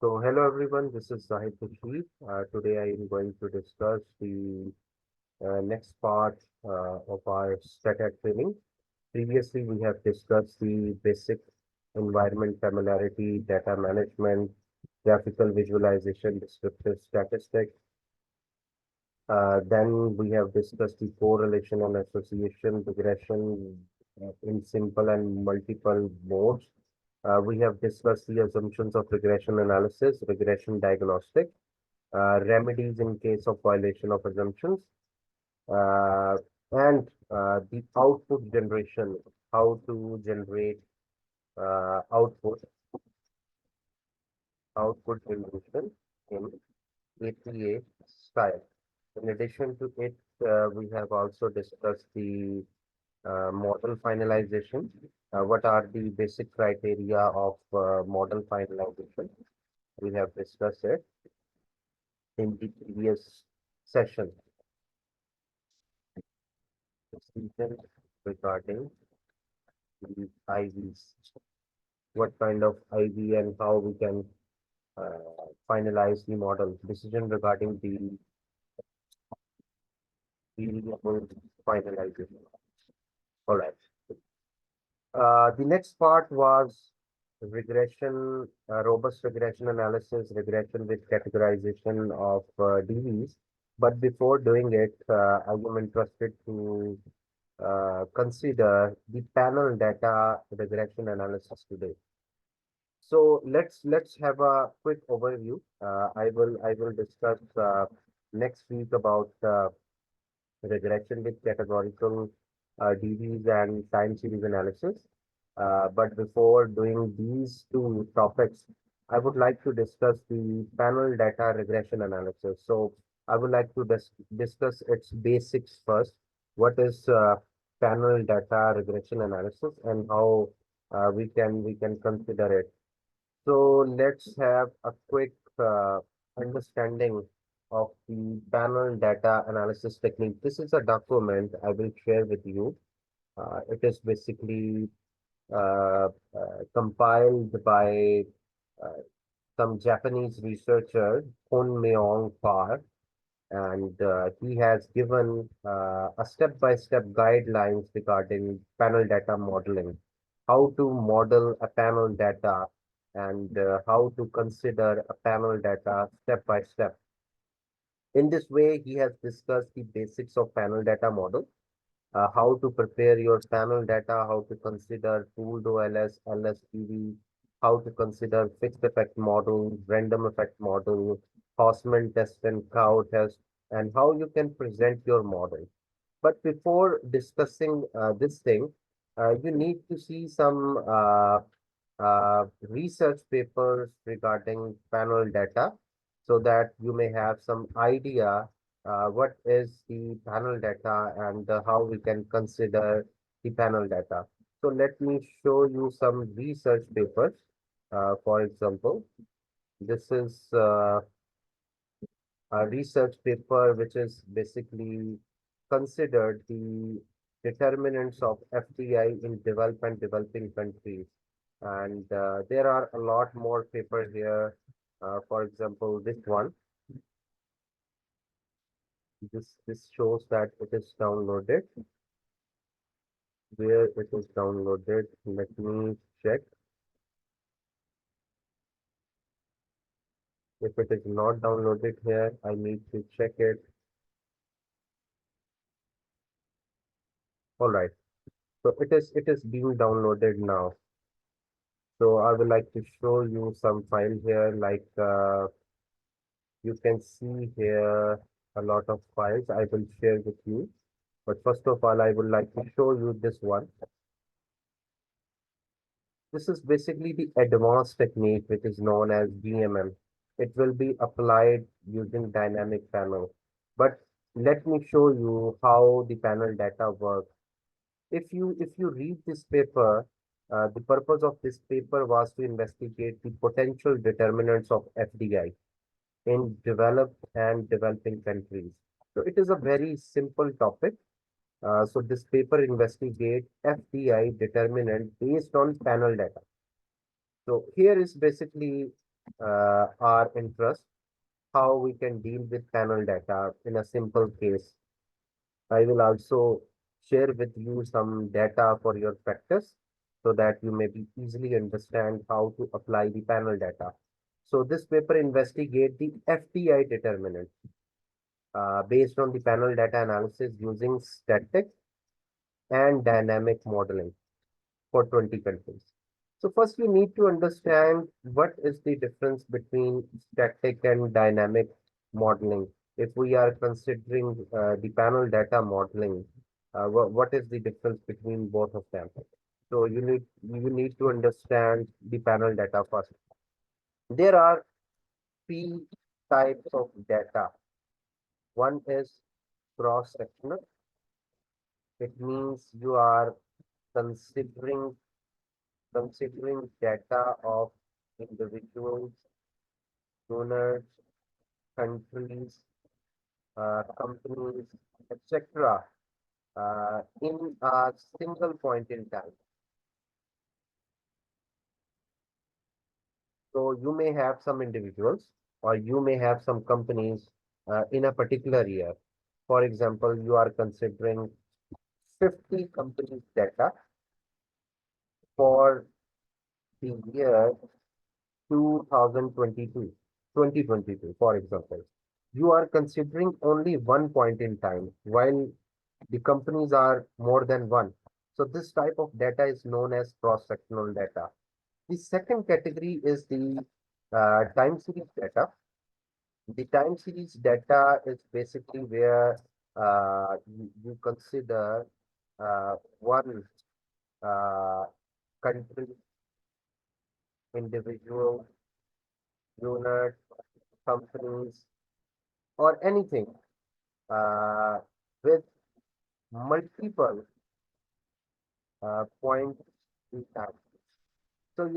So, hello everyone, this is Zahid Kashif. Today I am going to discuss the next part of our Stata training. Previously, we have discussed the basic environment familiarity, data management, graphical visualization, descriptive statistics. Then we have discussed the correlation and association regression in simple and multiple modes. We have discussed the assumptions of regression analysis, regression diagnostic, remedies in case of violation of assumptions, uh, and the output generation, how to generate output generation in APA style. In addition to it, we have also discussed the model finalization. What are the basic criteria of model finalization? We have discussed it in the previous session. Decision regarding the IVs. What kind of IV and how we can finalize the model. Decision regarding the variable finalization. All right. The next part was regression, robust regression analysis, regression with categorization of DVs. But before doing it, I am interested to consider the panel data regression analysis today. So let's have a quick overview. I will discuss next week about regression with categorical DVs and time series analysis. But before doing these two topics, I would like to discuss the panel data regression analysis. So I would like to discuss its basics first. What is panel data regression analysis and how we can consider it. So let's have a quick understanding of the panel data analysis technique. This is a document I will share with you. It is basically compiled by uh, some Japanese researcher, Hon Meong Park, and he has given a step-by-step guidelines regarding panel data modeling, how to model a panel data, and how to consider a panel data step by step. In this way, he has discussed the basics of panel data model, how to prepare your panel data, how to consider pooled OLS, LSPV, how to consider fixed effect model, random effect model, Hausman test and cow test, and how you can present your model. But before discussing this thing, you need to see some research papers regarding panel data so that you may have some idea what is the panel data and how we can consider the panel data. So let me show you some research papers. For example, this is a research paper which is basically considered the determinants of FDI in developed and developing countries. And there are a lot more papers here. For example, this one, this shows that it is downloaded. Where it is downloaded, let me check. If it is not downloaded here, I need to check it. All right. So it is being downloaded now. So I would like to show you some file here, like you can see here a lot of files I will share with you. But first of all, I would like to show you this one. This is basically the advanced technique which is known as DMM. It will be applied using dynamic panel. But let me show you how the panel data works. If you read this paper, the purpose of this paper was to investigate the potential determinants of FDI in developed and developing countries. So it is a very simple topic. So this paper investigate FDI determinant based on panel data. So here is basically our interest, how we can deal with panel data in a simple case. I will also share with you some data for your practice so that you may be easily understand how to apply the panel data. So this paper investigate the FTI determinant based on the panel data analysis using static and dynamic modeling for 20 countries. So first we need to understand what is the difference between static and dynamic modeling. If we are considering the panel data modeling, what is the difference between both of them? So you need to understand the panel data first. There are three types of data. One is cross-sectional. It means you are considering data of individuals, donors, countries, companies, etc. In a single point in time. So you may have some individuals or you may have some companies in a particular year. For example, you are considering 50 companies data for the year 2022, 2022, for example. You are considering only one point in time, while the companies are more than one. So this type of data is known as cross-sectional data. The second category is the time series data. The time series data is basically where you consider one uh, country, individual, unit, companies, or anything uh, with multiple points in time. So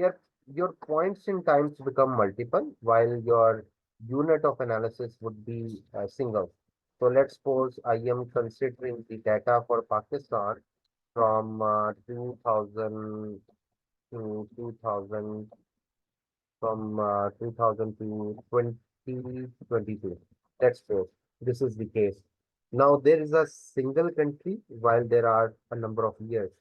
your points in times become multiple, while your unit of analysis would be single. So let's suppose I am considering the data for Pakistan from 2000 to 2000 from 2000 to 2022. That's true. This is the case. Now, there is a single country while there are a number of years.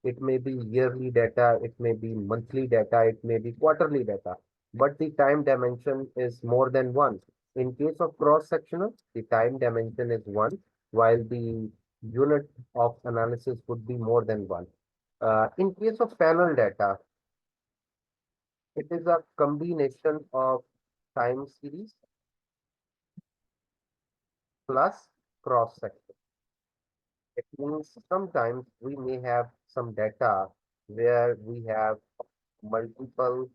It may be yearly data, it may be monthly data, it may be quarterly data, but the time dimension is more than one. In case of cross-sectional, the time dimension is one, while the unit of analysis would be more than one. In case of panel data, it is a combination of time series plus cross section. It means sometimes we may have some data where we have multiple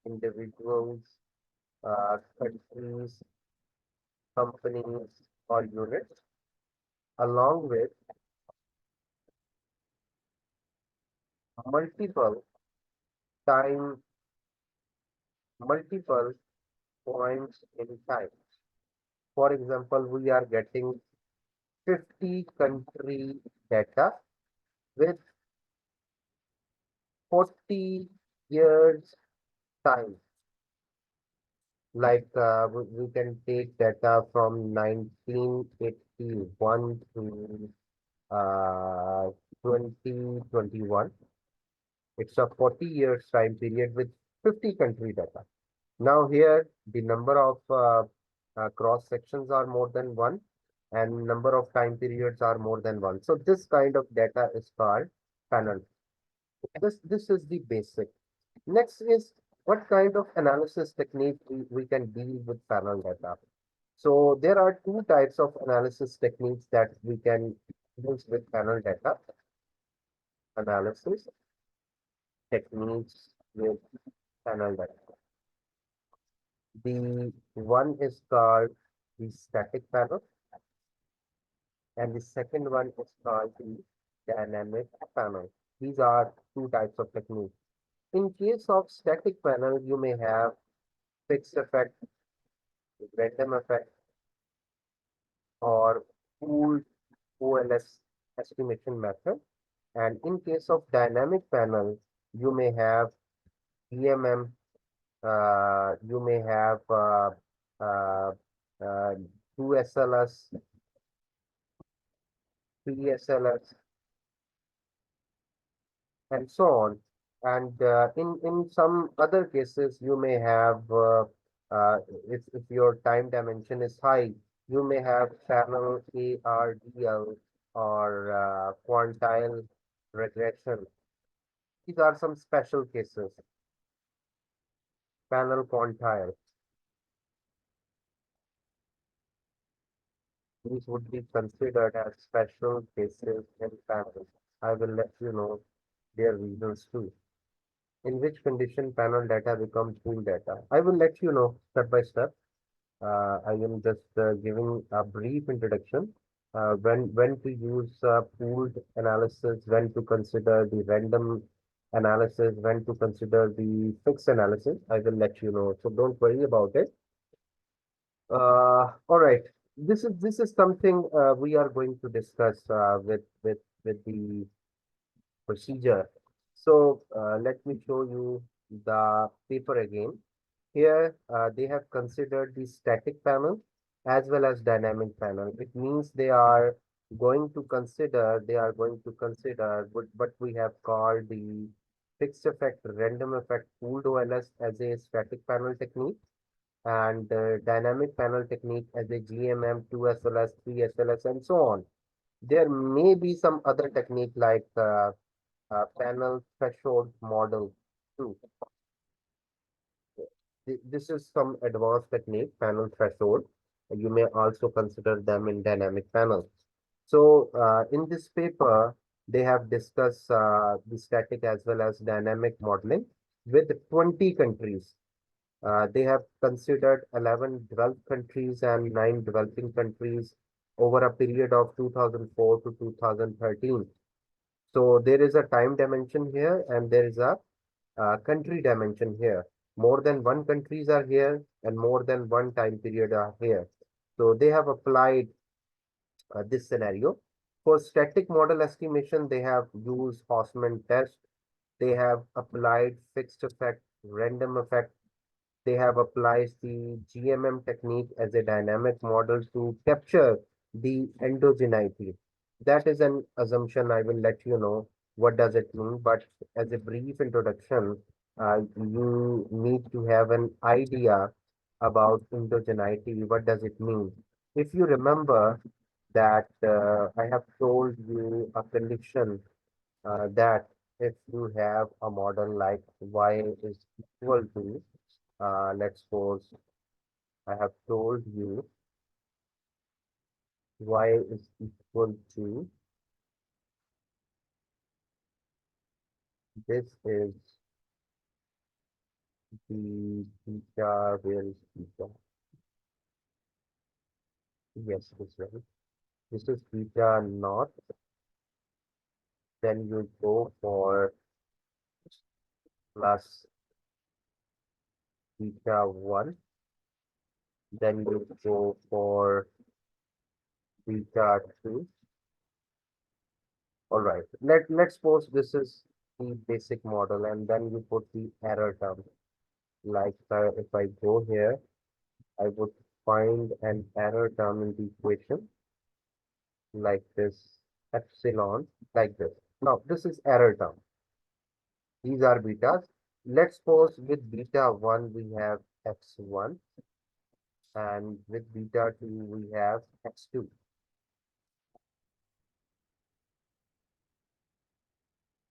individuals, countries, companies, or units, along with multiple time, multiple points in time. For example, we are getting 50 country data with 40 years time. Like we can take data from 1981 to 2021. It's a 40 years time period with 50 country data. Now here the number of cross sections are more than one and number of time periods are more than one. So this kind of data is called panel. This is the basic. Next is what kind of analysis technique we can deal with panel data. So there are two types of analysis techniques that we can use with panel data analysis techniques with panel data. The one is called the static panel and the second one is called the dynamic panel. These are two types of techniques. In case of static panel, you may have fixed effect, random effect, or pooled OLS estimation method. And in case of dynamic panel, you may have EMM You may have uh, uh, 2 SLS, 3 SLS, and so on. And in some other cases, you may have uh, if your time dimension is high, you may have channel ARDL or quantile regression. These are some special cases. Panel quantile. These would be considered as special cases in panel. I will let you know their reasons too. In which condition panel data become pool data? I will let you know step by step. I am just giving a brief introduction. When to use pooled analysis, when to consider the random analysis, when to consider the fixed analysis. I will let you know. So don't worry about it. All right. This is something we are going to discuss with the procedure. So let me show you the paper again. Here they have considered the static panel as well as dynamic panel. It means they are going to consider what we have called the fixed effect, random effect, pooled OLS as a static panel technique and dynamic panel technique as a GMM, 2 SLS, 3 SLS, and so on. There may be some other technique like panel threshold model too. This is some advanced technique, panel threshold. You may also consider them in dynamic panels. So in this paper, they have discussed the static as well as dynamic modeling with 20 countries. They have considered 11 developed countries and 9 developing countries over a period of 2004 to 2013. So there is a time dimension here and there is a country dimension here. More than one countries are here and more than one time period are here. So they have applied this scenario. For static model estimation, they have used Hausman test. They have applied fixed effect, random effect. They have applied the GMM technique as a dynamic model to capture the endogeneity. That is an assumption. I will let you know what does it mean. But as a brief introduction, you need to have an idea about endogeneity. What does it mean? If you remember that I have told you a condition that if you have a model like y is equal to let's suppose I have told you y is equal to this is the beta, where is beta? Yes, this one. This is beta naught. Then you go for plus beta 1. Then you go for beta 2. All right. Let's suppose this is the basic model and then you put the error term. Like if I go here, I would find an error term in the equation like this epsilon like this. Now this is error term. These are betas. Let's suppose with beta 1 we have x1 and with beta 2 we have x2.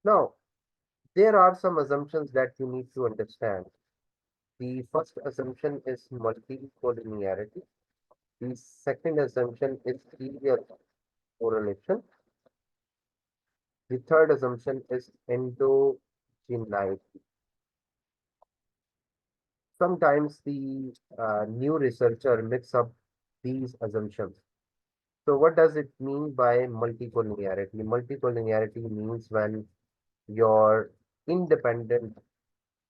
Now there are some assumptions that you need to understand. The first assumption is multicollinearity. The second assumption is serial correlation. The third assumption is endogeneity. Sometimes the new researcher mix up these assumptions. So what does it mean by multicollinearity? Multicollinearity means when your independent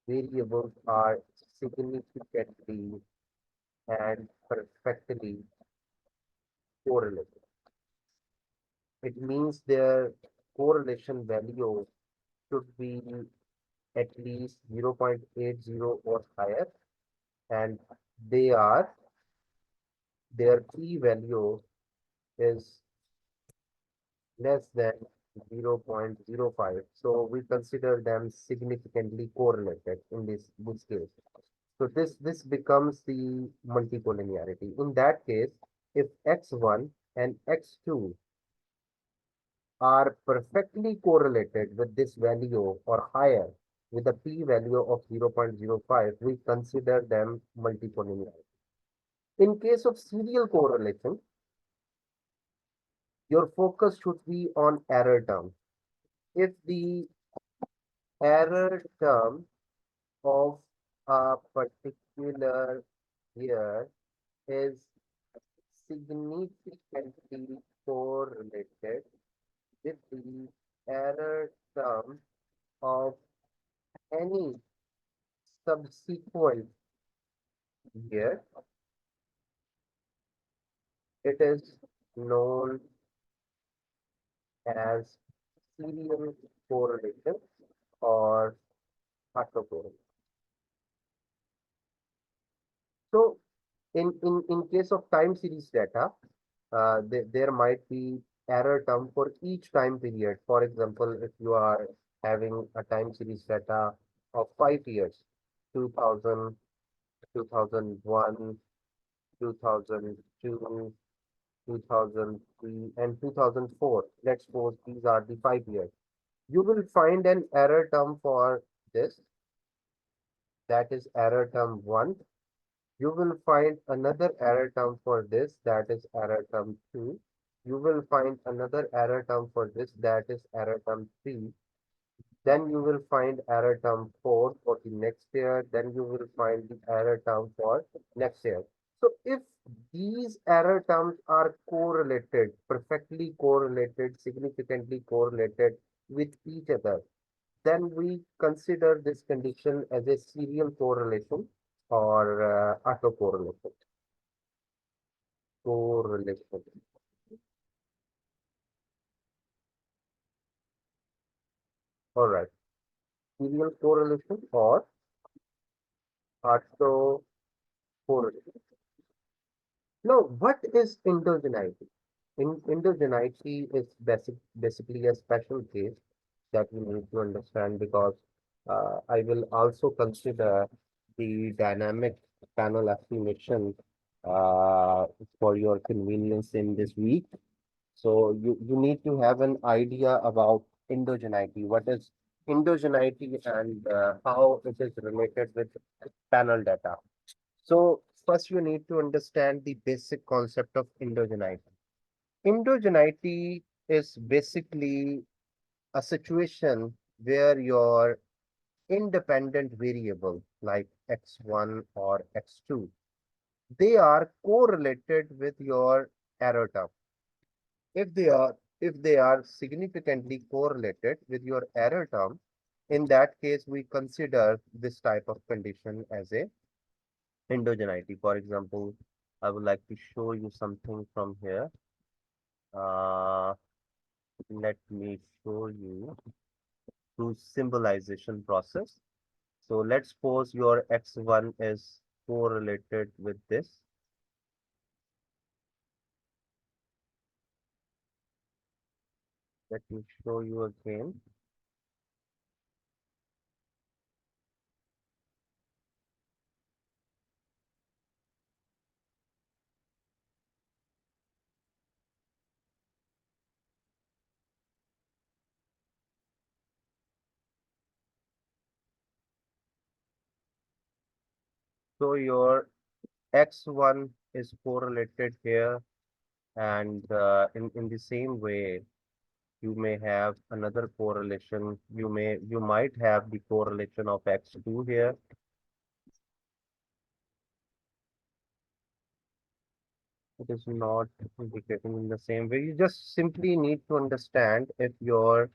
variables are significantly and perfectly correlated. It means their correlation value should be at least 0.80 or higher, and they are their p-value is less than 0.05. So we consider them significantly correlated in this case. So this becomes the multicollinearity. In that case, if x1 and x2 are perfectly correlated with this value or higher with a p-value of 0.05, we consider them multicollinear. In case of serial correlation, your focus should be on error term. If the error term of a particular year is significantly correlated with the error term of any subsequent year, it is known as serial correlation or autocorrelation. So in case of time series data, there might be error term for each time period. For example, if you are having a time series data of 5 years, 2000, 2001, 2002, 2003, and 2004. Let's suppose these are the 5 years. You will find an error term for this, that is error term 1. You will find another error term for this, that is error term 2. You will find another error term for this, that is error term 3. Then you will find error term 4 for the next year. Then you will find the error term for next year. So if these error terms are correlated, perfectly correlated, significantly correlated with each other, then we consider this condition as a serial correlation or autocorrelation. Correlation. All right. Serial correlation or autocorrelation. Now, what is endogeneity? Endogeneity is basically a special case that we need to understand because I will also consider the dynamic panel estimation uh, for your convenience in this week. So you need to have an idea about endogeneity. What is endogeneity and how it is related with panel data. So first you need to understand the basic concept of endogeneity. Endogeneity is basically a situation where your independent variable like x1 or x2, they are correlated with your error term. If they are significantly correlated with your error term, in that case we consider this type of condition as a endogeneity. For example, I would like to show you something from here. Uh, Let me show you through symbolization process. So let's suppose your x1 is correlated with this. Let me show you again. So your x1 is correlated here, and in the same way, you may have another correlation. You might have the correlation of x2 here. It is not indicating in the same way. You just simply need to understand if your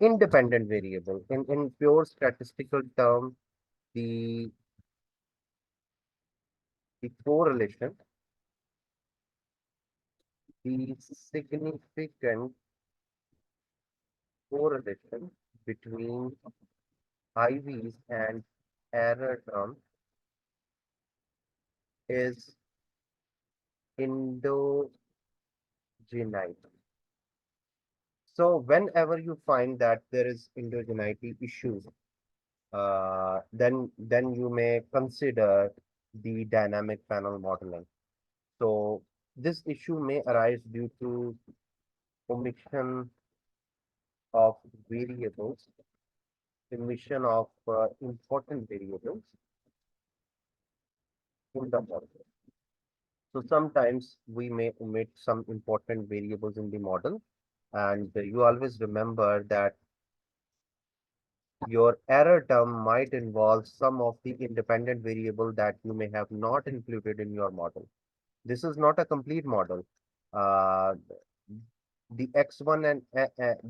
independent variable in pure statistical term, the the correlation, the significant correlation between IVs and error term is endogenite. So whenever you find that there is endogeneity issues, then you may consider the dynamic panel modeling. So this issue may arise due to omission of variables, omission of important variables in the model. So sometimes we may omit some important variables in the model, and you always remember that your error term might involve some of the independent variable that you may have not included in your model. This is not a complete model. Uh, the x1 and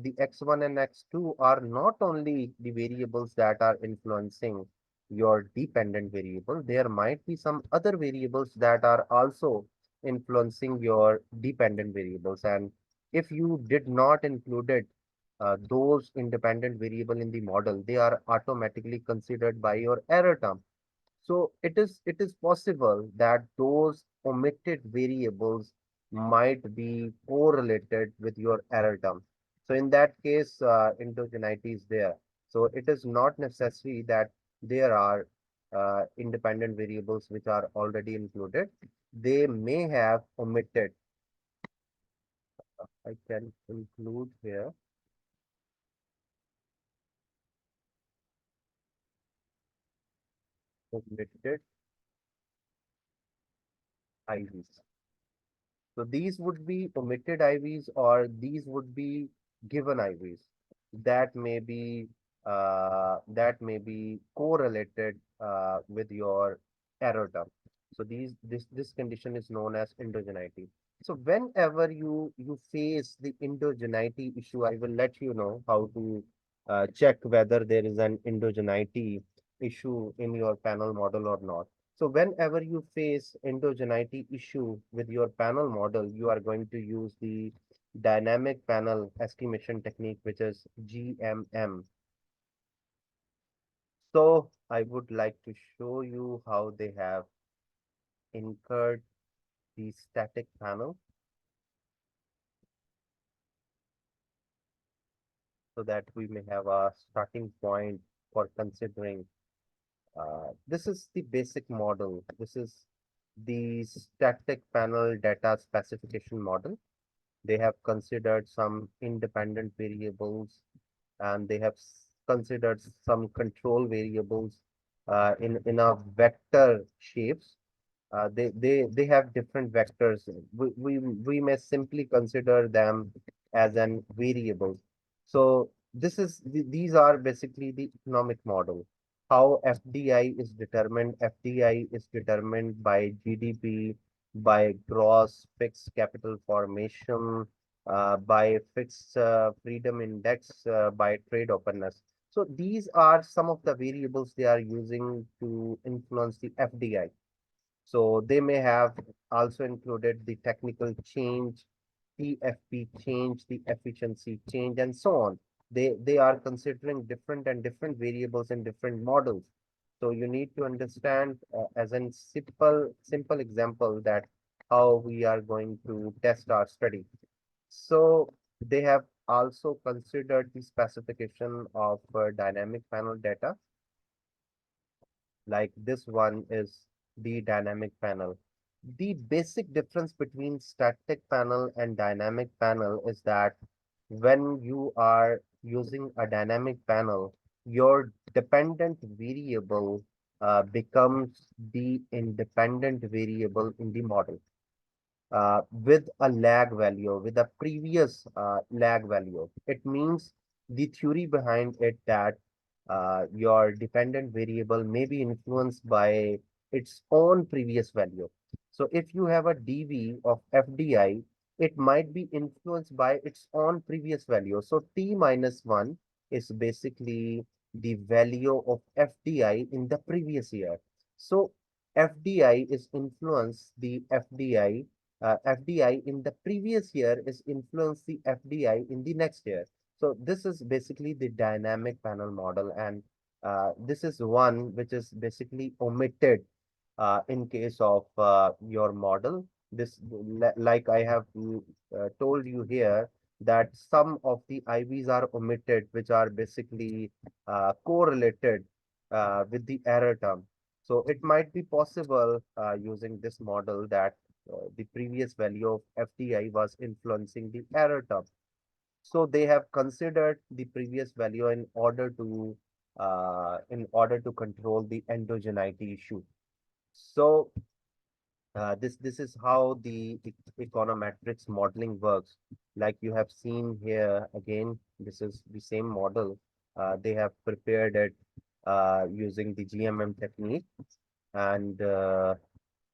the x1 and x2 are not only the variables that are influencing your dependent variable. There might be some other variables that are also influencing your dependent variables. And if you did not included those independent variable in the model, they are automatically considered by your error term. So it is possible that those omitted variables might be correlated with your error term. So in that case, endogeneity is there. So it is not necessary that there are independent variables which are already included. They may have omitted. I can include here omitted IVs. So these would be omitted IVs or these would be given IVs that may be correlated with your error term. So this condition is known as endogeneity. So whenever you face the endogeneity issue, I will let you know how to check whether there is an endogeneity issue in your panel model or not. So whenever you face endogeneity issue with your panel model, you are going to use the dynamic panel estimation technique, which is GMM. So I would like to show you how they have incurred the static panel so that we may have a starting point for considering. This is the basic model. This is the static panel data specification model. They have considered some independent variables and they have considered some control variables in a vector shapes. They have different vectors. We may simply consider them as an variable. So these are basically the economic model. How FDI is determined. FDI is determined by GDP, by gross fixed capital formation, by fixed freedom index, by trade openness. So these are some of the variables they are using to influence the FDI. So they may have also included the technical change, TFP change, the efficiency change, and so on. They are considering different variables in different models. So you need to understand as a simple example that how we are going to test our study. So they have also considered the specification of dynamic panel data, like this one is the dynamic panel. The basic difference between static panel and dynamic panel is that when you are using a dynamic panel, your dependent variable becomes the independent variable in the model with a lag value, with a previous lag value. It means the theory behind it that your dependent variable may be influenced by its own previous value. So if you have a dV of FDI, it might be influenced by its own previous value. So T minus 1 is basically the value of FDI in the previous year. So FDI is influenced the FDI in the previous year is influence the FDI in the next year. So this is basically the dynamic panel model, and This is one which is basically omitted in case of your model. Like I have told you here, that some of the IVs are omitted, which are basically correlated with the error term. So it might be possible using this model that the previous value of FDI was influencing the error term. So they have considered the previous value in order to control the endogeneity issue. So this is how the econometrics modeling works. Like you have seen here again, this is the same model. They have prepared it using the GMM technique, and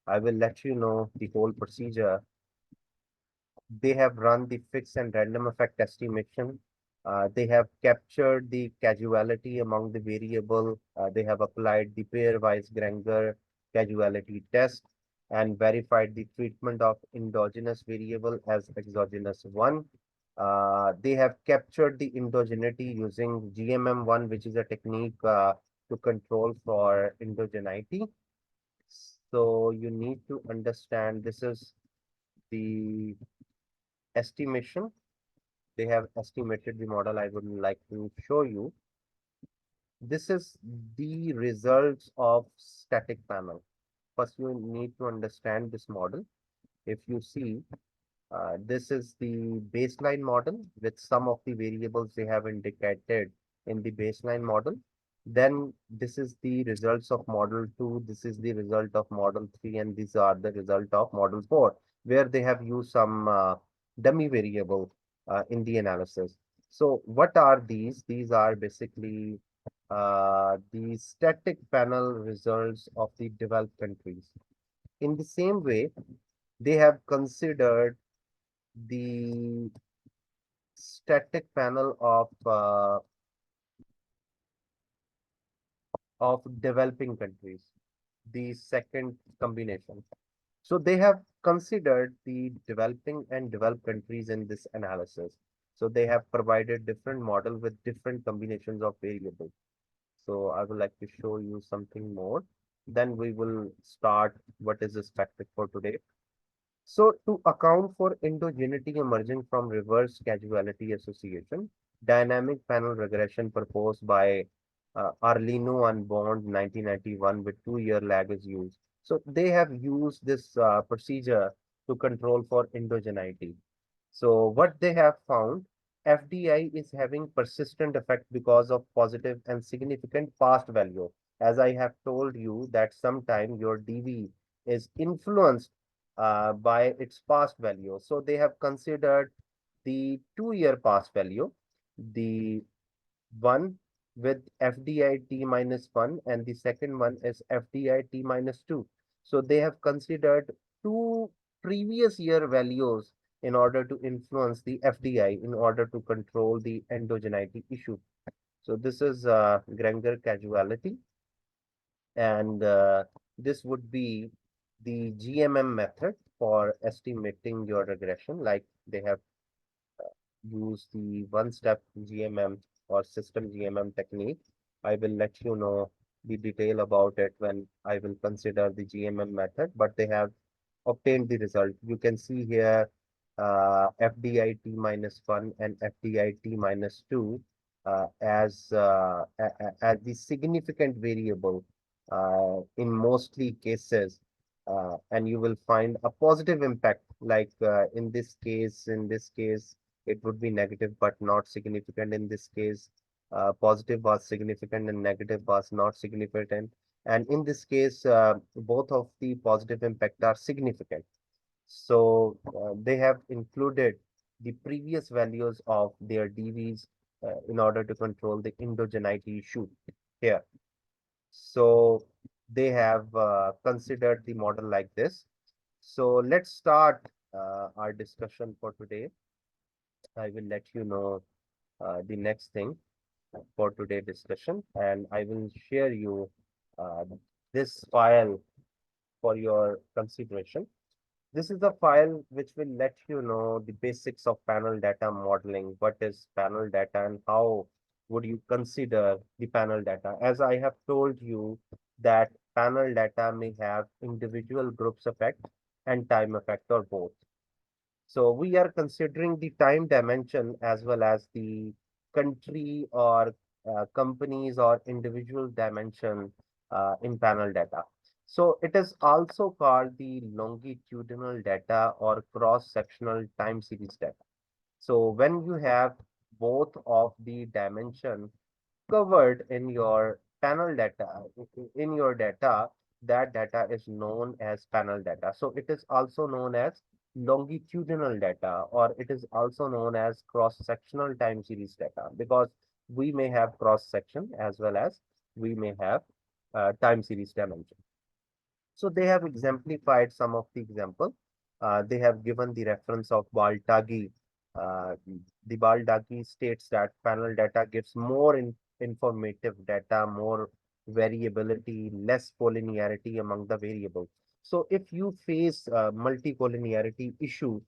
I will let you know the whole procedure. They have run the fixed and random effect estimation. They have captured the causality among the variable. They have applied the pairwise Granger causality test and verified the treatment of endogenous variable as exogenous one. They have captured the endogeneity using GMM1, which is a technique to control for endogeneity. So you need to understand this is the estimation. They have estimated the model. I would like to show you. This is the results of static panel. First, you need to understand this model. If you see, this is the baseline model with some of the variables they have indicated in the baseline model. Then this is the results of model 2, this is the result of model 3, and these are the result of model 4, where they have used some dummy variable in the analysis. So what are these? These are basically the static panel results of the developed countries. In the same way, they have considered the static panel of developing countries, the second combination. So they have considered the developing and developed countries in this analysis. So they have provided different model with different combinations of variables. So I would like to show you something more. Then we will start what is expected for today. So, to account for endogeneity emerging from reverse causality association, dynamic panel regression proposed by Arlino and Bond 1991 with 2-year lag is used. So, they have used this procedure to control for endogeneity. So what they have found, FDI is having persistent effect because of positive and significant past value. As I have told you that sometime your DV is influenced by its past value. So they have considered the 2-year past value, the one with FDI T minus 1, and the second one is FDI T minus 2. So they have considered two previous year values in order to influence the FDI in order to control the endogeneity issue. So this is Granger causality, and this would be the GMM method for estimating your regression. Like they have use the one-step GMM or system GMM technique. I will let you know the detail about it when I will consider the GMM method, but they have obtained the result. You can see here FDIT minus 1 and FDIT minus 2 as the significant variable in mostly cases, and you will find a positive impact. Like in this case, it would be negative but not significant. In this case, positive was significant and negative was not significant. And in this case, both of the positive impact are significant. So they have included the previous values of their DVs in order to control the endogeneity issue here. So they have considered the model like this. So let's start our discussion for today. I will let you know the next thing for today discussion, and I will share you uh, this file for your consideration. This is the file which will let you know the basics of panel data modeling, what is panel data and how would you consider the panel data? As I have told you that panel data may have individual groups effect and time effect or both. So we are considering the time dimension as well as the country or companies or individual dimension in panel data. So it is also called the longitudinal data or cross-sectional time series data. So when you have both of the dimension covered in your panel data, in your data, that data is known as panel data. So it is also known as longitudinal data, or it is also known as cross-sectional time series data, because we may have cross-section as well as we may have time series dimension. So they have exemplified some of the example. They have given the reference of Baltagi. Uh, the Baltagi states that panel data gives more informative data, more variability, less collinearity among the variables. So if you face multi-collinearity issue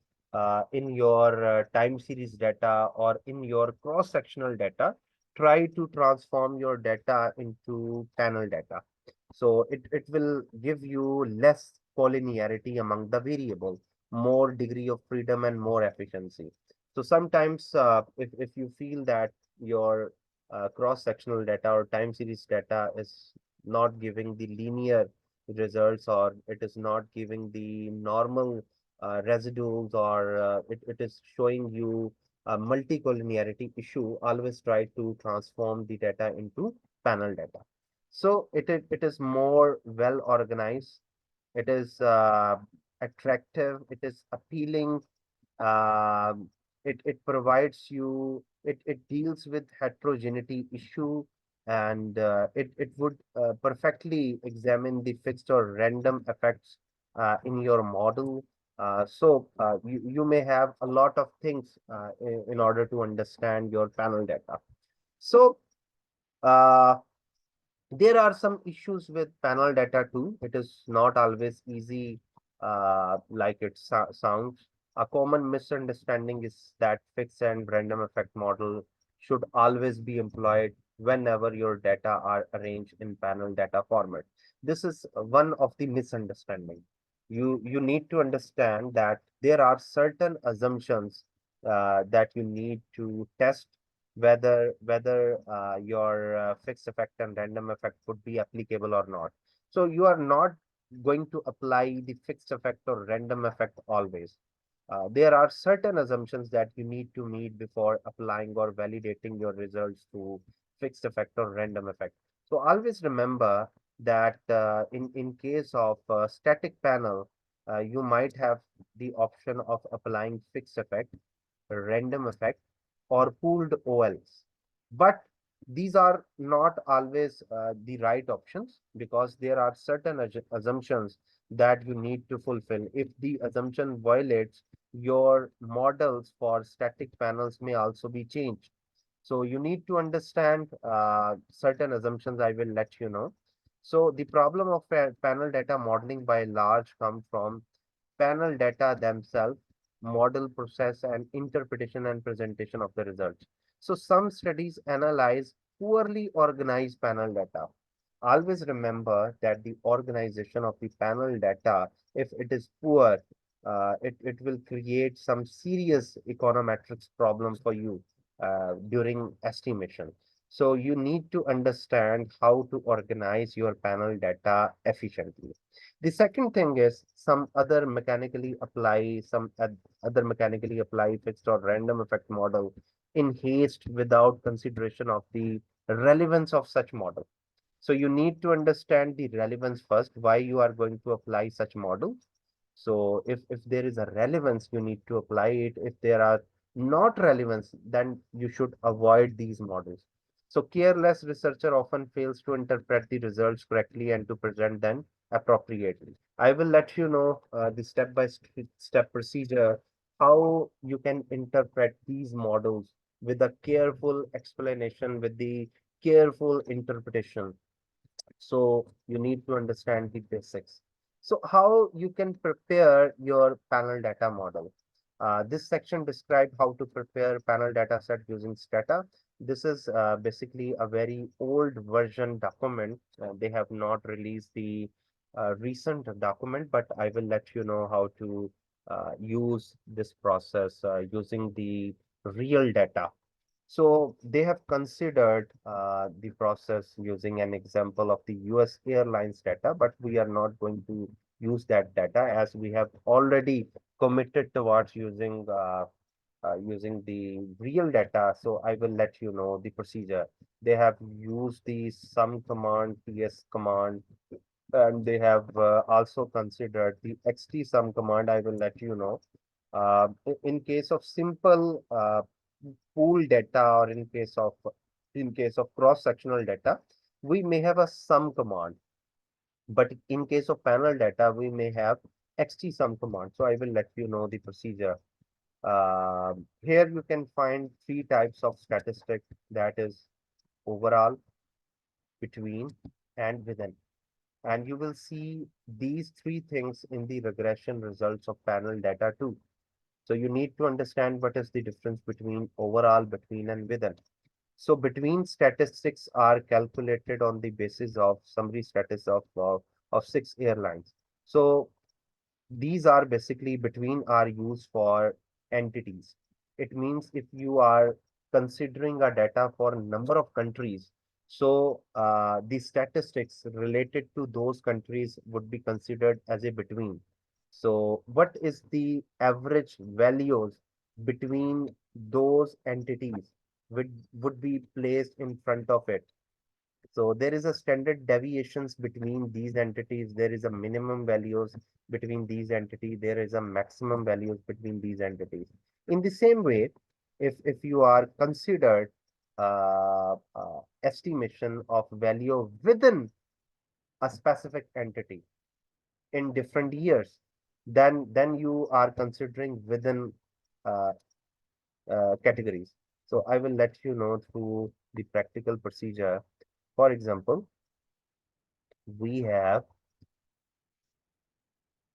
in your time series data or in your cross-sectional data, try to transform your data into panel data. So it will give you less collinearity among the variable, more degree of freedom and more efficiency. So sometimes if you feel that your cross-sectional data or time series data is not giving the linear results, or it is not giving the normal residuals, or it is showing you a multi-collinearity issue, always try to transform the data into panel data. So it is more well organized. It is attractive. It is appealing. Um, it provides you. It deals with heterogeneity issue, and it would perfectly examine the fixed or random effects in your model. You may have a lot of things in order to understand your panel data. So. Uh, there are some issues with panel data too. It is not always easy like it sounds. A common misunderstanding is that fixed and random effect model should always be employed whenever your data are arranged in panel data format. This is one of the misunderstanding. You need to understand that there are certain assumptions that you need to test whether your fixed effect and random effect would be applicable or not. So you are not going to apply the fixed effect or random effect always. There are certain assumptions that you need to meet before applying or validating your results to fixed effect or random effect. So always remember that in case of static panel, you might have the option of applying fixed effect, random effect, or pooled OLs. But these are not always the right options, because there are certain assumptions that you need to fulfill. If the assumption violates, your models for static panels may also be changed. So you need to understand certain assumptions. I will let you know. So the problem of panel data modeling by large come from panel data themselves, model process, and interpretation and presentation of the results. So some studies analyze poorly organized panel data. Always remember that the organization of the panel data, if it is poor, it will create some serious econometrics problem for you during estimation. So you need to understand how to organize your panel data efficiently. The second thing is some other mechanically apply fixed or random effect model in haste without consideration of the relevance of such model. So you need to understand the relevance first, why you are going to apply such model. So if there is a relevance, you need to apply it. If there are not relevance, then you should avoid these models. So careless researcher often fails to interpret the results correctly and to present them appropriately. I will let you know the step procedure, how you can interpret these models with a careful explanation, with the careful interpretation. So you need to understand the basics. So how you can prepare your panel data model. This section describes how to prepare panel data set using Stata. This is basically a very old version document. They have not released the recent document, but I will let you know how to use this process using the real data. So they have considered the process using an example of the US Airlines data, but we are not going to use that data as we have already committed towards using the real data. So I will let you know the procedure. They have used the sum command, ts command, and they have also considered the xt sum command. I will let you know. In case of simple pool data, or in case of cross-sectional data, we may have a sum command. But in case of panel data, we may have xt sum command. So I will let you know the procedure. Here you can find three types of statistics, that is overall, between, and within. And you will see these three things in the regression results of panel data too. So you need to understand what is the difference between overall, between, and within. So between statistics are calculated on the basis of summary status of six airlines. So these are basically between are used for entities. It means if you are considering a data for a number of countries, so the statistics related to those countries would be considered as a between. So what is the average values between those entities would be placed in front of it. So there is a standard deviations between these entities. There is a minimum values between these entities. There is a maximum values between these entities. In the same way, if you are considered estimation of value within a specific entity in different years, then you are considering within uh, categories. So I will let you know through the practical procedure. For example, we have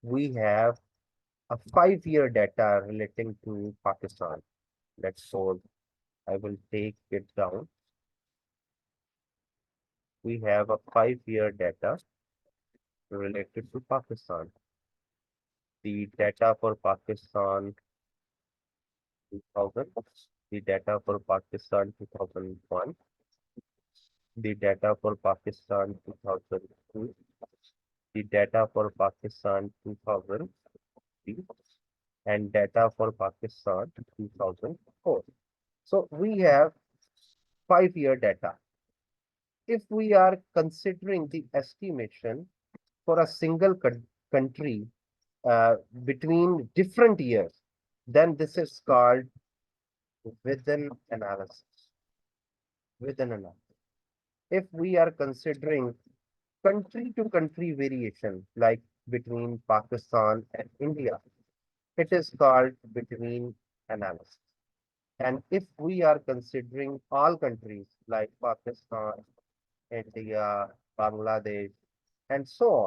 we have a 5 year data relating to Pakistan. Let's solve. I will take it down. We have a 5 year data related to Pakistan. The data for Pakistan 2000, the data for Pakistan 2001, the data for Pakistan 2002, the data for Pakistan 2003, and data for Pakistan 2004. So we have 5 year data. If we are considering the estimation for a single country between different years, then this is called within analysis. Within analysis. If we are considering country to country variation, like between Pakistan and India, it is called between analysis. And if we are considering all countries like Pakistan, India, Bangladesh, and so on,